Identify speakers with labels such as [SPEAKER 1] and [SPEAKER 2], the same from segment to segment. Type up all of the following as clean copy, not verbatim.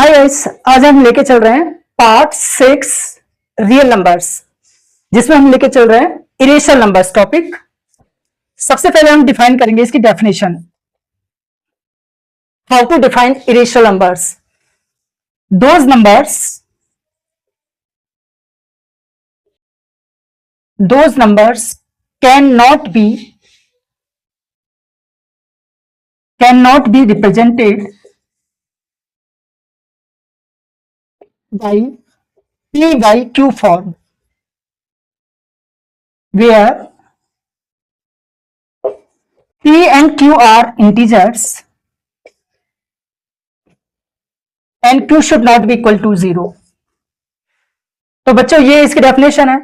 [SPEAKER 1] Hi guys, आज हम लेके चल रहे हैं पार्ट 6 रियल नंबर्स, जिसमें हम लेके चल रहे हैं इरेशनल नंबर्स टॉपिक। सबसे पहले हम डिफाइन करेंगे इसकी definition. How to define irrational numbers? Those numbers cannot be represented by P by Q form, where P and Q are integers and Q should not be equal to 0। तो बच्चों ये इसकी definition है।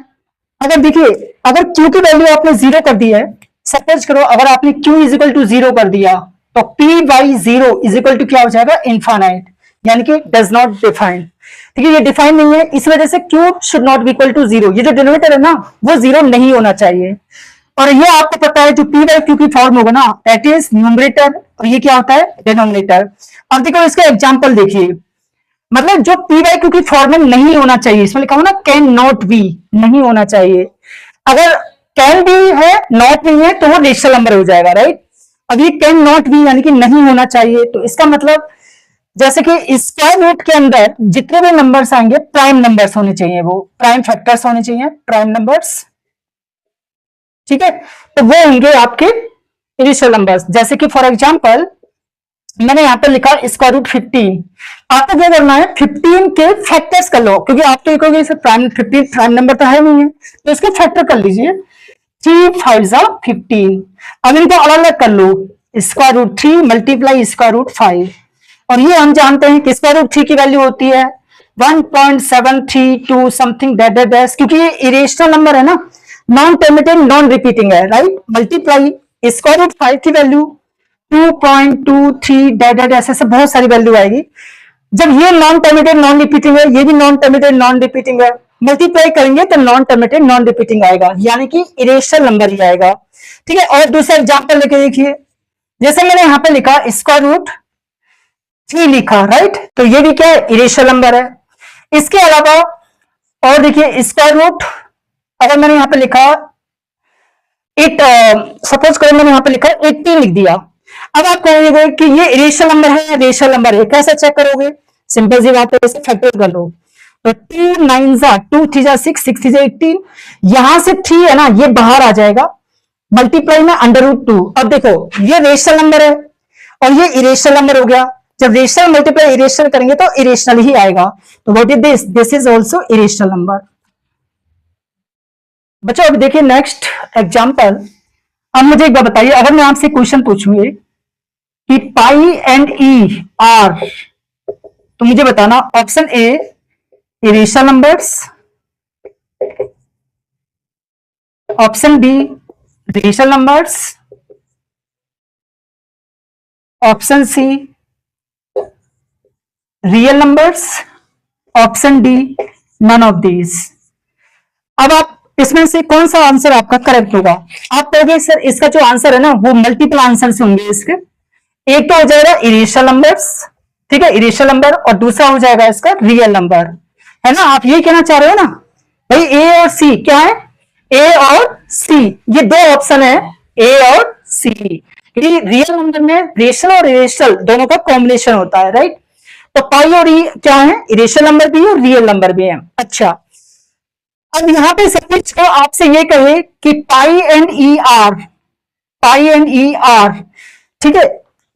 [SPEAKER 1] अगर देखिए, अगर Q की value आपने 0 कर दी है, सपोज करो अगर आपने Q इज इक्वल टू 0 कर दिया तो P by 0 is equal to क्या हो जाएगा? इनफाइनाइट, यानी कि डज नॉट डिफाइन। ठीक है, ये डिफाइन नहीं है, इस वजह से Q should not be equal to 0। ये जो डिनोमिनेटर है ना, वो 0 नहीं होना चाहिए। और ये आपको पता है जो P बाई Q की फॉर्म होगा ना, दैट इज न्यूमरेटर, और ये क्या होता है? डिनोमिनेटर। अब देखो इसका एग्जाम्पल देखिए, मतलब जो P बाई Q की फॉर्म में नहीं होना चाहिए, इसमें लिखा हो ना कैन नॉट बी, नहीं होना चाहिए। अगर कैन बी है, नॉट नहीं है, तो वो रेशनल नंबर हो जाएगा, राइट। अब ये कैन नॉट बी यानी कि नहीं होना चाहिए, तो इसका मतलब जैसे कि स्क्वायर रूट के अंदर जितने भी नंबर्स आएंगे प्राइम नंबर्स होने चाहिए, वो प्राइम फैक्टर्स होने चाहिए, प्राइम नंबर्स। ठीक है, तो वो होंगे आपके इनिशियल नंबर्स। जैसे कि फॉर एग्जांपल मैंने यहां पर लिखा स्क्वायर रूट 15। आपको क्या करना है? 15 के फैक्टर्स कर लो, क्योंकि आप तो कहोगे प्राइम 15 प्राइम नंबर तो है नहीं है, तो इसके फैक्टर कर लीजिए। 3 5 15। अब इनको अलग अलग कर लो, square root 3 multiply square root 5। और ये हम जानते हैं कि स्क्वायर रूट 3 की वैल्यू होती है 1.732 समथिंग दैट, क्योंकि ये इरेशनल नंबर है ना, नॉन टर्मिनेटिंग नॉन रिपीटिंग है, राइट। मल्टीप्लाई स्क्वायर रूट 5 की वैल्यू 2.23 दैट, ऐसे बहुत सारी वैल्यू आएगी। जब ये नॉन टर्मिनेटिंग नॉन रिपीटिंग है, ये भी नॉन टर्मिनेटिंग नॉन रिपीटिंग है, मल्टीप्लाई करेंगे तो नॉन टर्मिनेटिंग नॉन रिपीटिंग आएगा, यानी कि इरेशनल नंबर ही आएगा। ठीक है, और दूसरा एग्जांपल लेके देखिए, जैसे मैंने यहां पे लिखा स्क्वायर रूट 3 लिखा, राइट, तो ये भी क्या है? इरेशनल नंबर है। इसके अलावा और देखिए स्क्वायर रूट, अगर मैंने यहां पे लिखा सपोज करो मैंने यहां पे लिखा 18 लिख दिया। अब आप कहोगे कि ये इरेशनल नंबर है या रेशनल नंबर है, कैसे चेक करोगे? सिंपल सी बात है, इसे फैक्टर कर लो। तो 2 9 2 3 6 6 3 18, यहां से 3 है ना, ये बाहर आ जाएगा, मल्टीप्लाई में √2। अब देखो ये रेशनल नंबर है और ये इरेशनल नंबर हो गया। जब रेशनल मल्टीप्लाई इरेशनल करेंगे तो इरेशनल ही आएगा। तो what is this? This is also irrational number. बच्चों अब देखिए नेक्स्ट एग्जांपल। अब मुझे एक बात बताइए, अगर मैं आपसे क्वेश्चन पूछूंगी कि पाई एंड ई आर, तो मुझे बताना option A irrational numbers, option B rational numbers, option C real numbers, option D none of these. अब आप इसमें से कौन सा आंसर आपका करेक्ट होगा? आप कहोगे सर इसका जो आंसर है ना वो मल्टीपल आंसर से होंगे इसके। एक तो हो जाएगा इरेशनल नंबर्स, ठीक है, इरेशनल नंबर, और दूसरा हो जाएगा इसका रियल नंबर, है ना। आप ये कहना चाह रहे हो ना भाई, ए और सी क्या है? ए और सी, ये दो ऑप्शन है, ए और सी। रियल नंबर में रेशनल और इरेशनल दोनों का कॉम्बिनेशन होता है, राइट। तो पाई और ई क्या है? इरेशनल नंबर भी है और रियल नंबर भी है। अच्छा, अब यहां पे सपोज को आपसे ये कहे कि पाई एंड ई आर, ठीक है,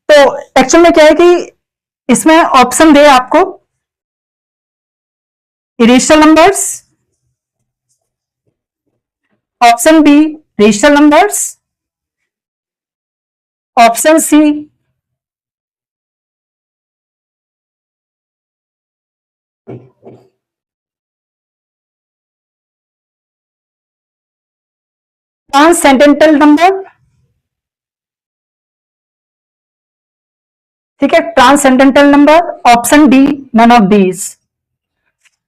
[SPEAKER 1] तो एक्चुअल में क्या है कि इसमें ऑप्शन दे आपको irrational numbers, option B rational numbers, option C transcendental number, ठीक है, transcendental number, option D none of these.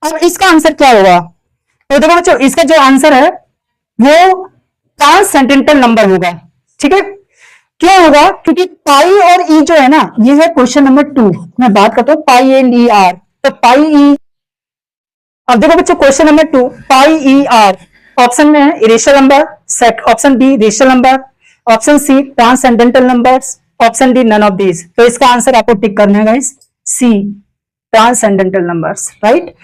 [SPEAKER 1] अब इसका आंसर क्या होगा? तो देखो बच्चों, इसका जो आंसर है वो ट्रांसेंडेंटल नंबर होगा, ठीक है। क्यों होगा? क्योंकि पाई और ई जो है ना, ये है क्वेश्चन नंबर 2, मैं बात करता हूं पाई एंड ई आर। तो पाई ई। अब देखो बच्चों question number 2, pi e are option में है irrational number, option B rational number, option C transcendental numbers, option D none of these. तो इसका आंसर आपको टिक करना है guys, C transcendental numbers, right.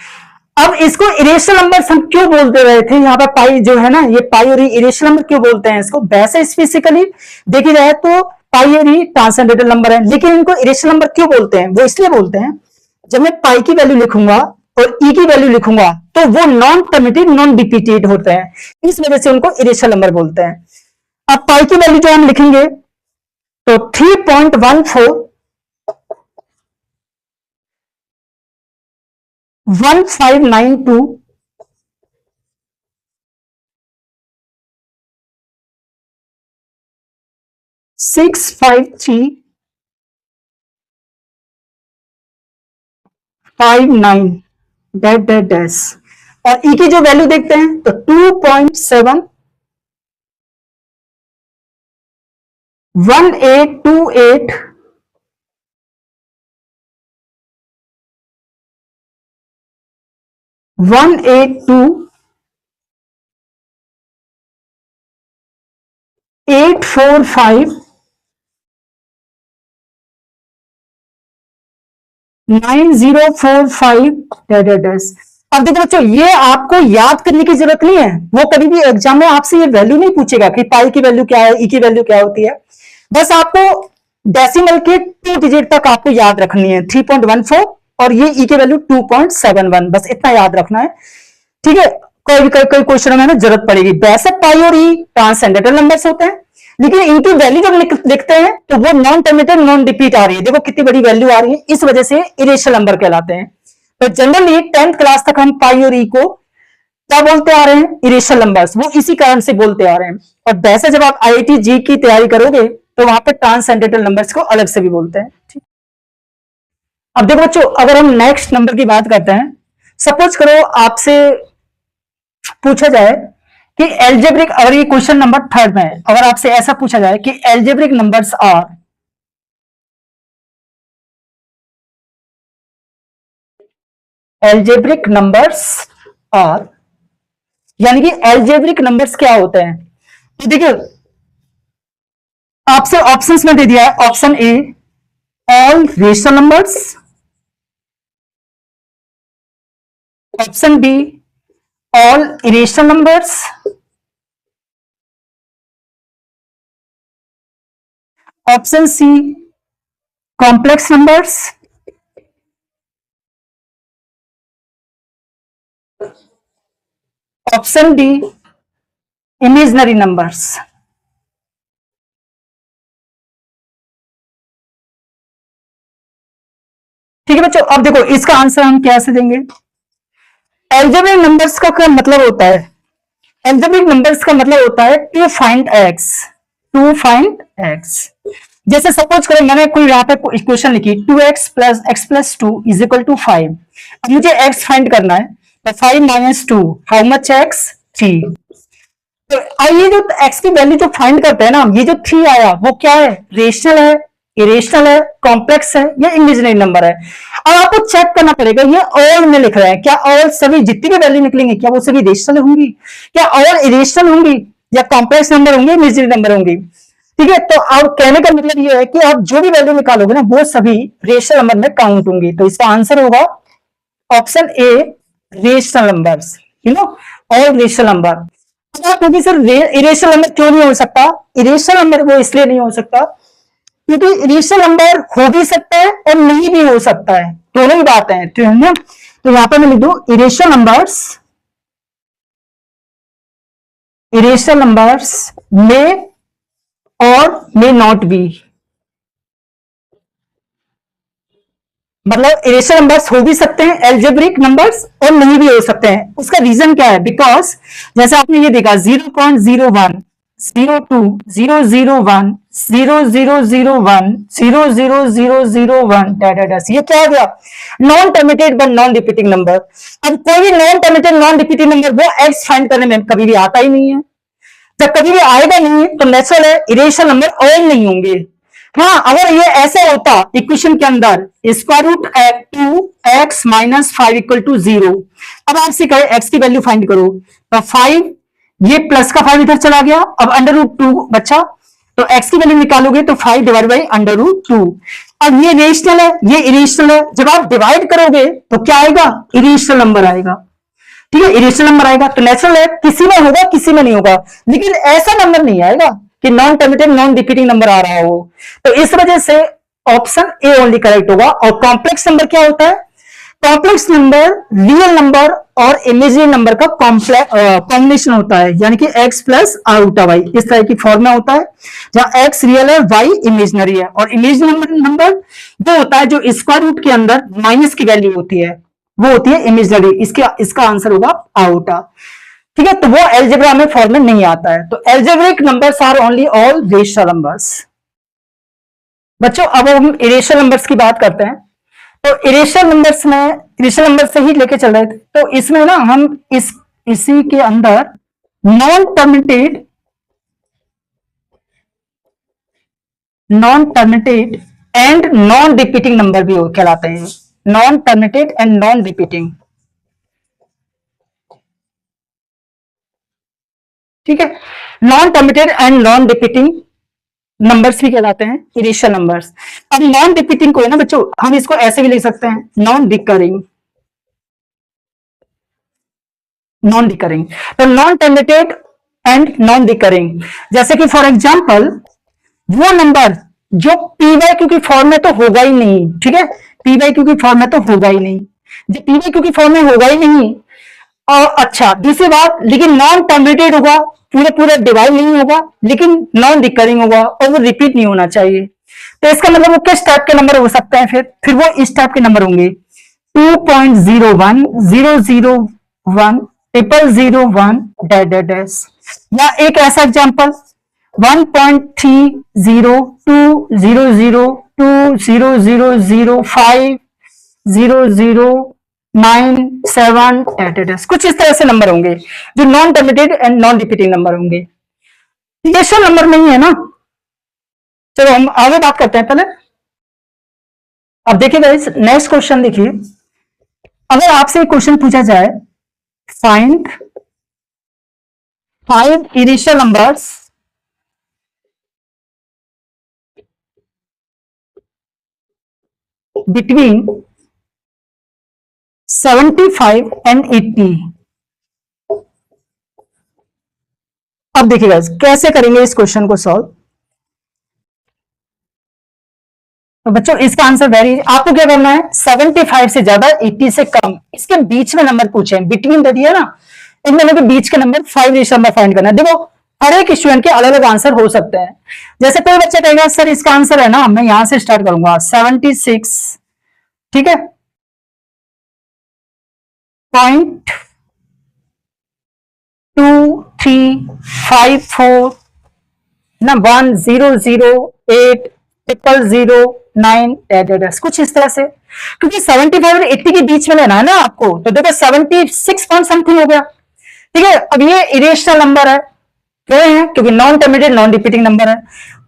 [SPEAKER 1] अब इसको इरेशनल नंबर्स हम क्यों बोलते रहे थे, यहाँ पर पाई जो है ना, ये पाई और इरेशनल नंबर क्यों बोलते हैं इसको, वैसे स्पेसिफिकली देखी जाए तो पाई और ट्रांससेंडेंटल नंबर है, लेकिन इनको इरेशनल नंबर क्यों बोलते हैं, वो इसलिए बोलते हैं जब मैं पाई की वैल्यू लिखूंगा और ई की वैल्यू लिखूंगा तो वो नॉन कम्यूटेटिव नॉन रिपीटेड होते हैं, इस वजह से उनको इरेशनल नंबर बोलते हैं। अब पाई की वैल्यू जो हम लिखेंगे तो 3.14 1592 653 59 डैश, और ई की जो वैल्यू देखते हैं तो 2.7 1828 182 845 9045 डैश। अब देखो बच्चों, ये आपको याद करने की जरूरत नहीं है, वो कभी भी एग्जाम में आपसे ये वैल्यू नहीं पूछेगा कि पाई की वैल्यू क्या है, ई की वैल्यू क्या होती है। बस आपको डेसिमल के 2 डिजिट तक आपको याद रखनी है, 3.14 और ये ई की वैल्यू 2.71, बस इतना याद रखना है, ठीक है। कोई क्वेश्चन में ना जरूरत पड़ेगी। वैसे पाई और ई ट्रांससेंडेंटल नंबर्स होते हैं, लेकिन इनकी वैल्यू जब लिखते हैं तो वो नॉन टर्मिनेटेड नॉन रिपीट आ रही है, देखो कितनी बड़ी वैल्यू आ रही है, इस वजह से इरेशनल नंबर कहलाते हैं। तो जनरली 10th क्लास तक हम पाई और ई को क्या बोलते आ रहे हैं, इरेशनल नंबर्स, वो इसी कारण से बोलते आ रहे हैं। और वैसे जब आप आईआईटी जी की तैयारी करोगे तो वहां पे ट्रांससेंडेंटल नंबर्स को अलग से भी बोलते हैं, ठीक। अब देखो बच्चों, अगर हम नेक्स्ट नंबर की बात करते हैं, सपोज करो आपसे पूछा जाए कि एल्जेब्रिक, अगर ये क्वेश्चन नंबर 3 में है, अगर आपसे ऐसा पूछा जाए कि algebraic numbers are, algebraic numbers are, यानी कि एल्जेब्रिक नंबर्स क्या होते हैं। तो देखिए आपसे ऑप्शंस में दे दिया है, option A all rational numbers, option B all irrational numbers, option C complex numbers, option D imaginary numbers. ठीक है बच्चों, अब देखो इसका आंसर हम कैसे देंगे। एल्जेब्रिक नंबर्स का क्या मतलब होता है, एल्जेब्रिक नंबर्स का मतलब होता है to find x, to find x. जैसे सपोज करो मैंने कोई यहाँ पे इक्वेशन लिखी 2x plus x plus 2 is equal to 5। अब मुझे x फाइंड करना है, तो 5 माइनस 2 हाउ मच x 3। तो ये जो x की वैल्यू जो फाइंड करते हैं ना, ये जो 3 आया वो क्या है, रेशनल है, इरेशनल है, कॉम्प्लेक्स है या इमेजिनरी नंबर है। अब आपको चेक करना पड़ेगा ये ऑल में लिख रहे हैं, क्या ऑल सभी जितनी भी वैल्यू निकलेंगी क्या वो सभी रेशनल होंगी, क्या ऑल इरेशनल होंगी, या कॉम्प्लेक्स नंबर होंगे, इमेजिनरी नंबर होंगी। ठीक है, तो आप कहने का मतलब ये है कि आप जो भी वैल्यू निकालोगे ना वो सभी रेशनल नंबर में काउंट होंगी। तो इसका आंसर होगा option a rational numbers, you know all rational number. क्योंकि सर इरेशनल नंबर क्यों नहीं हो सकता, इरेशनल नंबर वो इसलिए नहीं हो सकता क्योंकि इरेशनल नंबर हो भी सकता है और नहीं भी हो सकता है, दोनों ही बातें हैं, तो है ना। तो यहां पर मैं लिख दूं इरेशनल नंबर्स में और मे नॉट बी, मतलब इरेशनल नंबर्स हो भी सकते हैं एल्जेब्रिक नंबर्स और नहीं भी हो सकते हैं। उसका रीजन क्या है, बिकॉज जैसे आपने ये देखा 0.01 02 001 0001 00001 डैश, ये क्या हो गया, non terminated but non repeating number. अब कोई भी non terminated non repeating number वो एक्स फाइंड करने में कभी भी आता ही नहीं है। जब कभी भी आएगा नहीं तो नेचुरल है इरेशनल नंबर ऑल नहीं होंगे। हाँ, अगर ये ऐसे होता इक्वेशन के अंदर square root 2x minus 5 equal to 0, अब आपसे कहे x की वैल्यू फाइंड करो, तो 5, ये प्लस का 5 इधर चला गया, अब अंडर रूट 2 बचा, तो x की वैल्यू निकालोगे तो 5 डिवाइड बाई अंडर रूट 2। अब ये रेशनल है, ये इरेशनल है, जब आप डिवाइड करोगे तो क्या आएगा, इरेशनल नंबर आएगा। ठीक है, इरेशनल नंबर आएगा तो नेचुरल है, किसी में होगा किसी में नहीं होगा, लेकिन ऐसा नंबर नहीं आएगा कि non terminating non repeating number आ रहा हो। तो इस वजह से ऑप्शन ए ओनली करेक्ट होगा। और कॉम्प्लेक्स नंबर क्या होता है, कॉम्प्लेक्स नंबर रियल नंबर और इमेजिनरी नंबर का कॉम्बिनेशन होता है, यानी कि x प्लस r उल्टा y, इस तरह की फॉर्म में होता है, जहां x रियल है y इमेजिनरी है। और इमेजिनरी नंबर वो होता है जो स्क्वायर रूट के अंदर माइनस की वैल्यू होती है, वो होती है इमेजिनरी। इसका आंसर होगा आउटा। ठीक है, तो वो एल्जेब्रा में फॉर्म में नहीं आता है। तो algebraic numbers are only all rational numbers. बच्चों अब हम इरेशनल नंबर्स की बात करते हैं। तो इरेशनल नंबर्स में इरेशनल नंबर से ही लेके चल रहे थे, तो इसमें ना हम इसी के अंदर non terminated and non repeating number भी कहलाते हैं। Non terminated and non repeating, ठीक है, non terminated and non repeating numbers भी कहलाते हैं इरेशनल नंबर्स। अब नॉन रिपीटिंग को है ना बच्चों, हम इसको ऐसे भी लिख सकते हैं, नॉन रिकरिंग। तो non terminated and non recurring, जैसे कि फॉर एग्जांपल वो नंबर जो पी वाई क्यू की फॉर्म में तो होगा ही नहीं। ठीक है, पी वाई क्यू की फॉर्म में तो होगा ही नहीं, जो पी वाई क्यू की फॉर्म में होगा ही नहीं। और अच्छा दूसरी बात, लेकिन नॉन टर्मिनेटेड होगा, पूरे पूरे डिवाइड नहीं होगा, लेकिन नॉन रिकरिंग होगा और वो रिपीट नहीं होना चाहिए। तो इसका मतलब वो किस टाइप के नंबर हो सकते हैं, फिर वो इस टाइप के नंबर होंगे 2.01 001 001 डैश डैश डैश, या एक ऐसा एग्जांपल 1.30 2 0 0 2 0 0 0 5 0 0 9 7 डैश, कुछ इस तरह से नंबर होंगे जो non terminated and non repeating number होंगे। रेशनल नंबर नहीं है ना। चलो हम आगे बात करते हैं पहले। अब देखिए गाइस, नेक्स्ट क्वेश्चन देखिए, अगर आपसे एक क्वेश्चन पूछा जाए, find 5 irrational numbers between 75 and 80। अब देखिए गाइस कैसे करेंगे इस क्वेश्चन को सॉल्व। तो बच्चों इसका आंसर आपको क्या करना है, 75 से ज्यादा 80 से कम, इसके बीच में नंबर पूछे, बिटवीन दे दिया ना, इन दोनों के बीच के नंबर 5 रेशनल नंबर फाइंड करना है। देखो हर एक स्टूडेंट के अलग अलग आंसर हो सकते हैं। जैसे कोई बच्चा कहेगा सर इसका आंसर है ना, मैं यहां से स्टार्ट करूंगा 76, ठीक है, 0.2354 ना 1008 00009 कुछ इस तरह से, क्योंकि 75 और 80 के बीच में लेना है ना आपको, तो देखो 76 पॉइंट समथिंग हो गया। ठीक है, अब ये इरेशनल नंबर है, क्यों है, क्योंकि non terminated non repeating number है।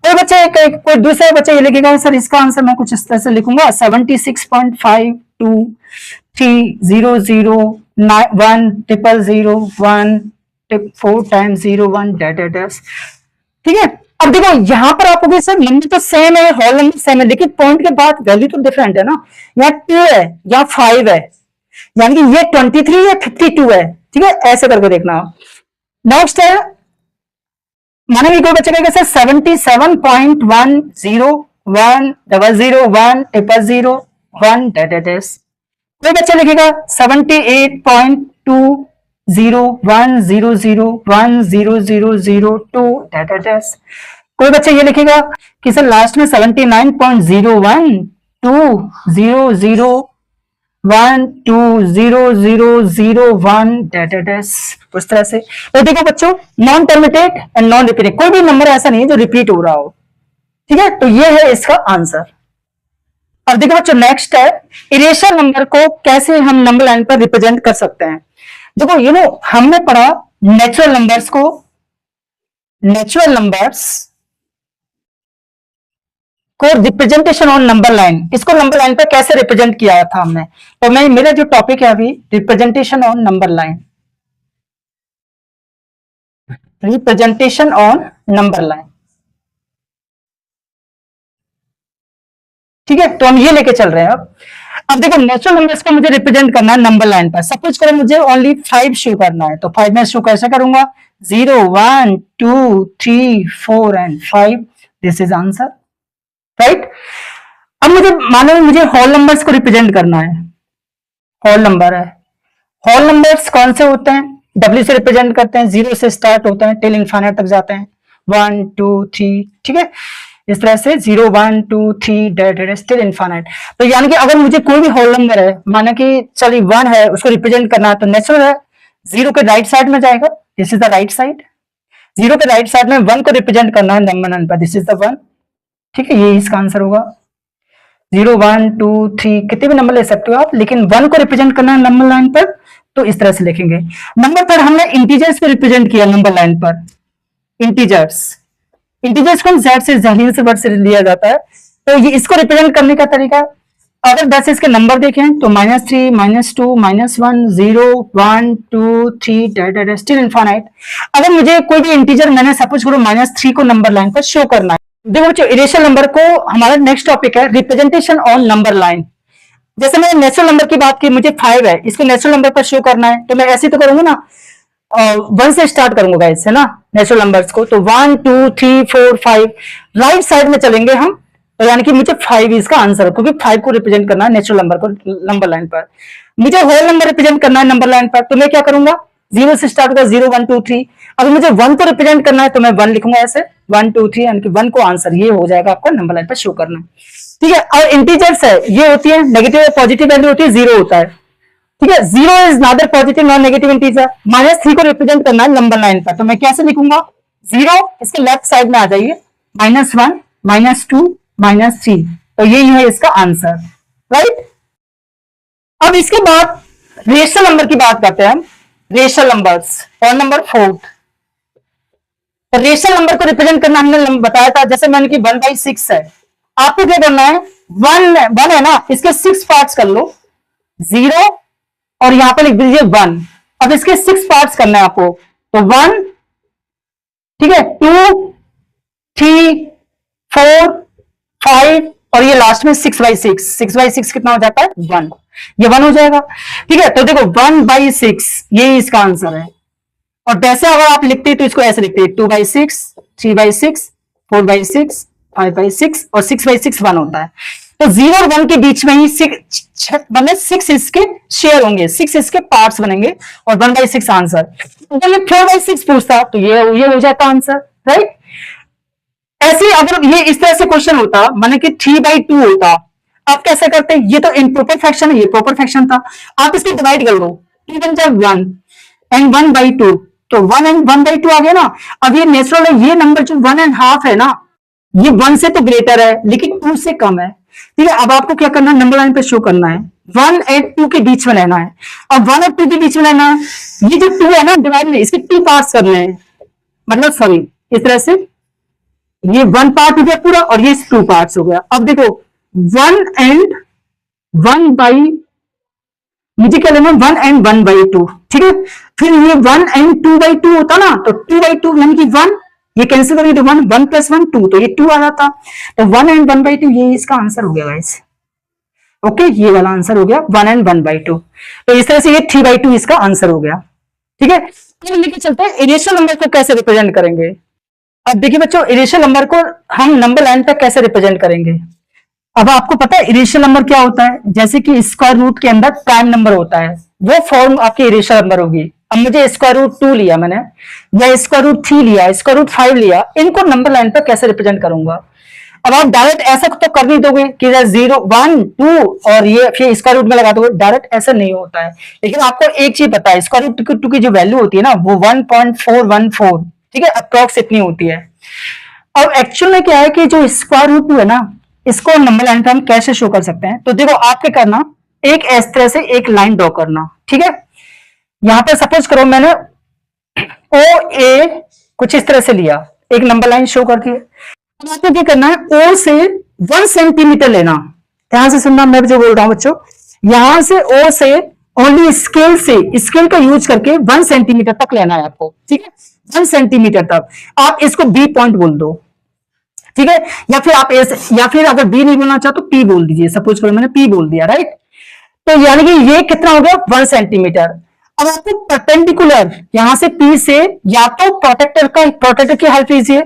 [SPEAKER 1] कोई दूसरा बच्चा ये लिखेगा सर इसका आंसर मैं कुछ इस तरह से लिखूंगा 76.5230010001 4 टाइम्स 01 डैश। ठीक है, अब देखो यहां पर आपको सर नंबर तो सेम है, होल नंबर सेम है, लेकिन पॉइंट के बाद वैल्यू तो डिफरेंट है ना, यहाँ 2 है यहाँ 5 है, यानी कि ये 23 या 52 है। ठीक है, ऐसे करके देखना। नेक्स्ट है, माना भी कोई बच्चा कहेगा सर 77.1010010001 डैश, कोई बच्चा लिखेगा 78.201000100002 डैश, कोई बच्चा ये लिखेगा कि सर लास्ट में 79.012000120001 डैश, उस तरह से। तो देखो बच्चों, non terminated and non repeated, कोई भी नंबर ऐसा नहीं है जो रिपीट हो रहा हो। ठीक है, तो ये है इसका आंसर। अब देखो बच्चों नेक्स्ट है, इरेशनल नंबर को कैसे हम नंबर लाइन पर रिप्रेजेंट कर सकते हैं। देखो हमने पढ़ा नेचुरल नंबर्स को, नेचुरल नंबर्स को रिप्रेजेंटेशन ऑन नंबर लाइन, इसको नंबर लाइन पर कैसे रिप्रेजेंट किया था हमने। तो मैं मेरा जो टॉपिक है अभी representation on number line, representation on number line, ठीक है। तो हम ये लेके चल रहे हैं। अब देखो नेचुरल नंबर्स को मुझे रिप्रेजेंट करना है नंबर लाइन पर। सपोज करो मुझे ओनली 5 शो करना है, तो 5 में शो कैसे करूंगा, 0 1 2 3 4 and 5, this is answer, right. अब मुझे मानो मुझे होल नंबर्स को रिप्रेजेंट करना है, होल नंबर है। होल नंबर्स कौन से होते हैं, W से रिप्रेजेंट करते हैं, 0 से स्टार्ट होते हैं टिल इनफाइनाइट तक जाते हैं, 1 2 3, ठीक है। इस तरह से 0 1 2 3 डेट टिल इनफाइनाइट। तो यानी कि अगर मुझे कोई भी होल नंबर है, माना कि चलिए 1 है, उसको रिप्रेजेंट करना है, तो नेचुरल है 0 के राइट साइड में जाएगा, this is the right side. 0 के राइट साइड में 1 को रिप्रेजेंट करना है नंबर लाइन पर, दिस इज द 1, ठीक है। ये इसका आंसर होगा। 0 1 2 3 कितने भी नंबर ले सकते हो आप, लेकिन 1 को रिप्रेजेंट करना है नंबर लाइन पर, तो इस तरह से लिखेंगे। नंबर पर हमने इंटीजर्स पे रिप्रेजेंट किया नंबर लाइन पर, इंटीजर्स। इंटीजर्स को जेड से जहीर से वर्ड से लिया जाता है। तो ये इसको रिप्रेजेंट करने का तरीका, अगर 10 इसके नंबर देखें तो -3 -2 -1 0 1 2 3 डेट स्टिल इनफाइनाइट। अगर मुझे कोई भी इंटीजर, मैंने सपोज करो -3 को नंबर लाइन पर शो करना है। देखो बच्चों, इरेशनल नंबर को हमारा नेक्स्ट टॉपिक है रिप्रेजेंटेशन ऑन नंबर लाइन। जैसे मैंने नेचुरल नंबर की बात की, मुझे 5 है, इसको नेचुरल नंबर पर शो करना है, तो मैं ऐसे तो करूंगा ना, 1 से स्टार्ट करूंगा गाइस, है ना, नेचुरल नंबर्स को। तो 1 2 3 4 5 राइट साइड में चलेंगे हम, तो यानी कि मुझे 5 इसका आंसर है, क्योंकि 5 को रिप्रेजेंट करना है नेचुरल नंबर को नंबर लाइन पर। मुझे होल नंबर रिप्रेजेंट करना है नंबर लाइन पर, तो मैं क्या करूंगा, 0 से स्टार्ट होगा, 0 1 2 3। अगर मुझे 1 को रिप्रेजेंट करना है तो मैं 1 लिखूंगा ऐसे, 1 2 3, यानी कि 1 को आंसर ये हो जाएगा आपका नंबर लाइन पर शो करना, ठीक है। और इंटीजर्स है, ये होती है नेगेटिव और पॉजिटिव वैल्यू होती है, 0 होता है, ठीक है। 0 is neither positive non negative integer. -3 को रिप्रेजेंट करना है नंबर लाइन पर, तो मैं कैसे लिखूंगा, 0 इसके लेफ्ट साइड में आ जाइए, -1 -2 -3, तो यही है इसका आंसर, राइट। अब इसके बाद रेशनल नंबर की बात करते हैं हम, रेशनल नंबर्स और नंबर 4। तो रेशनल नंबर को रिप्रेजेंट करना हमने बताया था, जैसे मैंने कि 1/6 है, आपको क्या करना है, 1 है ना, इसके 6 पार्ट्स कर लो, 0 और यहां पर लिख दीजिए 1। अब इसके 6 पार्ट्स करना है आपको, तो 1, ठीक है, 2 3 4 5 और ये लास्ट में 6/6। 6/6 कितना हो जाता है, 1, ये 1 हो जाएगा, ठीक है। तो देखो 1/6 ये इसका आंसर है। और वैसे अगर आप लिखते तो इसको ऐसे लिखते, 2/6 3/6 4/6 5/6 और 6/6 1 होता है। तो 0 और 1 के बीच में ही 6 इसके शेयर होंगे, 6 इसके पार्ट्स बनेंगे और 1/6 आंसर। अगर ये 4/6 पूछता तो ये हो जाता आंसर, राइट। ऐसे अगर ये इस तरह से क्वेश्चन होता, माने कि 3/2 होता, आप कैसे करते, ये तो इम्प्रॉपर फ्रैक्शन है, ये प्रॉपर फ्रैक्शन था, आप इसको डिवाइड कर लो, 2 1 जा 1 एंड 1/2, तो 1 एंड 1/2 आ गया ना। अब ये नेचुरल है, ये नंबर जो 1.5 है ना, ये 1 से तो ग्रेटर है लेकिन 2 से कम है, ठीक है। अब आपको क्या करना है, नंबर लाइन पे शो करना है, 1 और 2 के बीच में रहना है। अब 1 और 2 के बीच में रहना है, ये जो 2 है ना डिवाइड में, इसके 2 पार्ट्स करने हैं, मतलब सॉरी इस तरह से, ये 1 पार्ट हो गया पूरा और ये 2 पार्ट्स हो गया। अब देखो 1 एंड 1/, मुझे क्या लेना, 1 एंड 1/2, ठीक है। फिर ये 1 एंड 2/2 होता ना, तो 2/2 यानी कि 1, ये कैंसिल करेंगे तो 1 1 + 1 2, तो ये 2 आ जाता, तो 1 एंड 1/2 ये इसका आंसर हो गया गाइस, ओके। ये वाला आंसर हो गया 1 एंड 1/2। तो इस तरह से ये 3/2 इसका आंसर हो गया, ठीक है। तो लेके चलते हैं इरेशनल नंबर को कैसे रिप्रेजेंट करेंगे। अब देखिए बच्चों, इरेशनल नंबर को हम नंबर लाइन पर कैसे रिप्रेजेंट करेंगे। अब आपको पता है इरेशनल नंबर क्या होता है, जैसे कि स्क्वायर रूट के अंदर प्राइम नंबर होता है, वो फॉर्म आपकी इरेशनल नंबर होगी। अब मुझे स्क्वायर रूट 2 लिया मैंने, या स्क्वायर रूट 3 लिया, स्क्वायर रूट 5 लिया, इनको नंबर लाइन पर कैसे रिप्रेजेंट करूंगा। अब आप डायरेक्ट ऐसा तो कर नहीं दोगे कि 0 1 2 और ये फिर स्क्वायर रूट में लगा दोगे, डायरेक्ट ऐसा नहीं होता है। लेकिन आपको एक चीज पता है, स्क्वायर रूट 2 की जो वैल्यू होती है ना, वो 1.414, ठीक है, अप्रॉक्स इतनी होती है। अब एक्चुअल में क्या है कि जो स्क्वायर रूट 2 है ना, इसको नंबर लाइन पे हम कैसे शो कर सकते हैं। तो देखो आप क्या करना, एक इस तरह से एक लाइन ड्रॉ करना, ठीक है। यहां पे सपोज करो मैंने OA कुछ इस तरह से लिया, एक नंबर लाइन शो करती है। अब आपको क्या करना है, O से 1 सेंटीमीटर लेना। ध्यान से सुनना मैं जो बोल रहा हूं बच्चों, यहां से ओ से ओनली स्केल का यूज करके 1 सेंटीमीटर तक लेना है आपको, ठीक है, 1 सेंटीमीटर तक। आप इसको बी पॉइंट बोल दो, ठीक है, या फिर आप ऐसे, या फिर अगर बी नहीं बोलना चाहो तो पी बोल दीजिए। सपोज करो मैंने पी बोल दिया, राइट। तो यानी कि ये कितना हो गया 1 सेंटीमीटर। अब आपको परपेंडिकुलर यहां से पी से या तो प्रोटेक्टर की हेल्प लीजिए,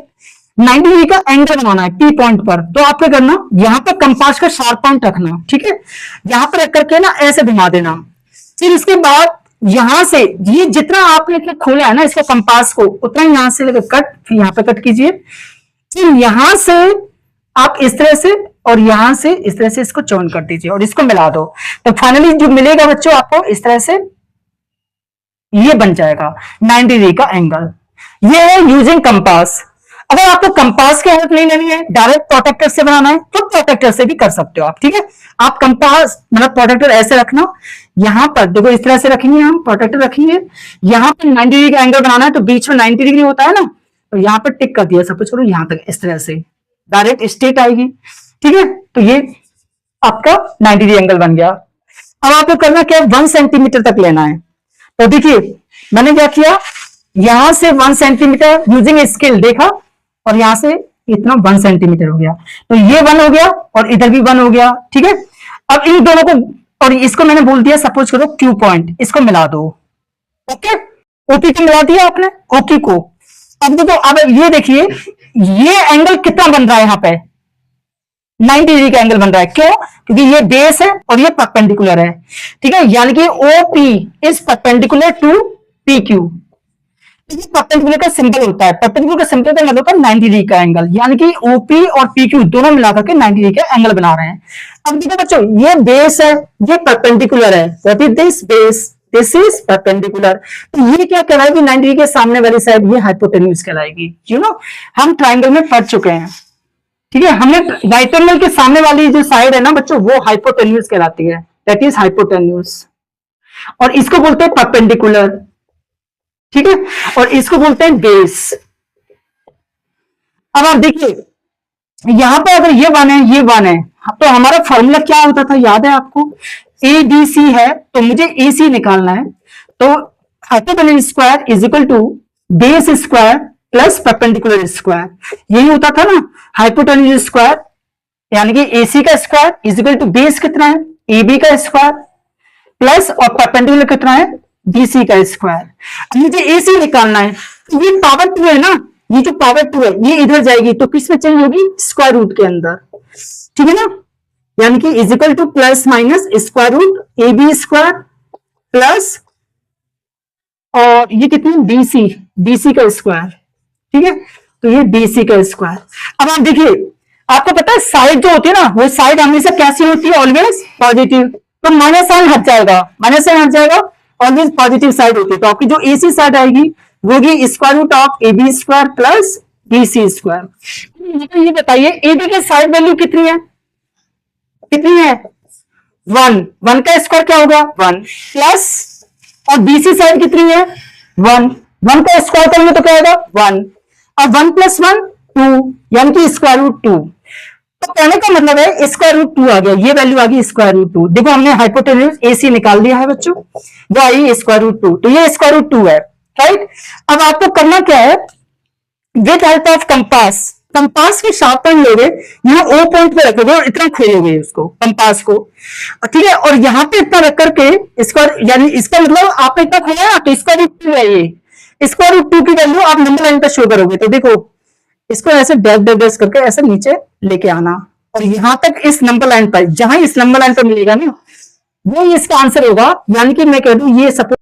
[SPEAKER 1] 90 डिग्री का एंगल बनाना है पी पॉइंट पर। तो आप क्या करना, यहां पर कंपास का शार्प पॉइंट रखना, ठीक है, यहां पर रख करके ना ऐसे घुमा देना। फिर इसके बाद यहां से ये जितना आपने खोला है ना इसको कंपास को, उतना ही यहां से लेकर कट, फिर यहां पर कट कीजिए। फिर यहां से आप इस तरह से और यहां से इस तरह से इसको जॉइन कर दीजिए और इसको मिला दो। तो फाइनली जो मिलेगा बच्चों आपको इस तरह से ये बन जाएगा 90 डिग्री का एंगल। ये है यूजिंग कंपास। अगर आपको कंपास की हेल्प नहीं लेनी है, डायरेक्ट प्रोटेक्टर से बनाना है, तो प्रोटेक्टर से भी कर सकते हो आप, ठीक है। आप कंपास मतलब प्रोटेक्टर ऐसे रखना, यहां पर देखो इस तरह से रखेंगे, हम प्रोटेक्टर रखेंगे, यहां पर 90 डिग्री का एंगल बनाना है, तो बीच में 90 डिग्री होता है ना, तो यहां पर टिक कर दिया, सपोज करो यहां तक इस तरह से डायरेक्ट स्ट्रेट आएगी, ठीक है। तो ये आपका 90 डिग्री एंगल बन गया। अब आपको करना क्या है, 1 सेंटीमीटर तक लेना है। तो देखिए मैंने क्या किया, यहां से 1 सेंटीमीटर यूजिंग स्केल देखा, और यहां से इतना 1 सेंटीमीटर हो गया, तो ये 1 हो गया और इधर भी 1 हो गया, ठीक है। अब इन दोनों को और इसको मैंने बोल दिया सपोज करो क्यू पॉइंट, इसको मिला दो, ओके। ओपी को मिला दिया आपने, ओपी को। अब देखो, अब ये देखिए ये एंगल कितना बन रहा है, यहां पे 90 डिग्री का एंगल बन रहा है। क्यों? क्योंकि ये बेस है और ये परपेंडिकुलर है, ठीक है। यानी कि OP is perpendicular to P Q. Perpendicular का सिंबल होता है, परपेंडिकुलर का सिंबल का मतलब होता है 90 डिग्री का एंगल, यानी कि ओपी और पी क्यू दोनों मिलाकर के 90 डिग्री का एंगल बना रहे हैं। अब देखो बच्चों, ये बेस है, ये परपेंडिकुलर है, what is this base, this is perpendicular. तो ये क्या कहलाएगी, 90 डिग्री के सामने वाली साइड ये हाइपोटेन्यूज कहलाएगी। यू नो हम ट्राइंगल में पढ़ चुके हैं, ठीक है। हमने राइट एंगल के सामने वाली जो साइड है ना बच्चों, वो हाइपोटेन्यूज कहलाती है, दैट इज हाइपोटेन्यूज। और इसको बोलते हैं परपेंडिकुलर, ठीक है, और इसको बोलते हैं बेस। अब आप देखिए यहां पर अगर ये 1 है, ये 1 है, तो हमारा फॉर्मूला क्या होता था, याद है आपको, ए बी सी है, तो मुझे ए सी निकालना है। तो hypotenuse square is equal to base square plus perpendicular square, यही होता था ना, हाइपोटेन्यूज स्क्वायर यानी कि एसी का square is equal to base कितना है, ए बी का स्क्वायर प्लस और परपेंडिकुलर कितना है, बीसी का स्क्वायर। मुझे एसी निकालना है, ये पावर 2 है ना, ये जो पावर 2 है ये इधर जाएगी, तो किस में चेंज होगी, स्क्वायर रूट के अंदर, ठीक है ना। यानी कि is equal to plus minus square root A B square plus और ये कितनी बीसी, बीसी का स्क्वायर, ठीक है। तो ये बीसी का स्क्वायर। अब आप देखिए, आपको पता है साइड जो होती है ना, वो साइड हमेशा कैसी होती है, ऑलवेज पॉजिटिव। तो माइनस साइन हट जाएगा, माइनस साइन हट जाएगा, ऑलवेज पॉजिटिव साइड होती है। तो आपकी जो एसी साइड आएगी वो होगी square root of A B square plus BC square. ये बताइए ए बी की साइड वैल्यू कितनी है, कितनी है 1, 1 का स्क्वायर क्या होगा 1 प्लस, और बीसी साइड कितनी है 1, 1 का स्क्वायर करेंगे तो क्या होगा 1, और 1 प्लस 1 2, यानी कि स्क्वायर रूट 2। तो कहने का मतलब है स्क्वायर रूट 2 आ गया, ये वैल्यू आ गई स्क्वायर रूट 2। देखो हमने हाइपोटेन्यूज एसी निकाल दिया है बच्चों, वो आई स्क्वायर रूट 2, तो ये स्क्वायर रूट 2 है, राइट। अब आपको करना क्या है, with help of compass, compass के शार्प पॉइंट लोगे, यहाँ ओ पॉइंट पे रखोगे और इतना खोलोगे उसको कंपास को, ठीक है, और यहाँ पे इतना रख करके स्क्वायर, यानी इसका मतलब आपने इतना खोला ना, तो स्क्वायर रूट 2 है ये, स्क्वायर रूट 2 की वैल्यू आप नंबर लाइन पे शो करोगे। तो देखो इसको ऐसे डैश डैश डैश करके ऐसे नीचे लेके आना, और यहां तक इस नंबर लाइन पर, जहां इस नंबर लाइन पर मिलेगा ना, वो इसका आंसर होगा। यानी कि मैं कह दूं ये सपोज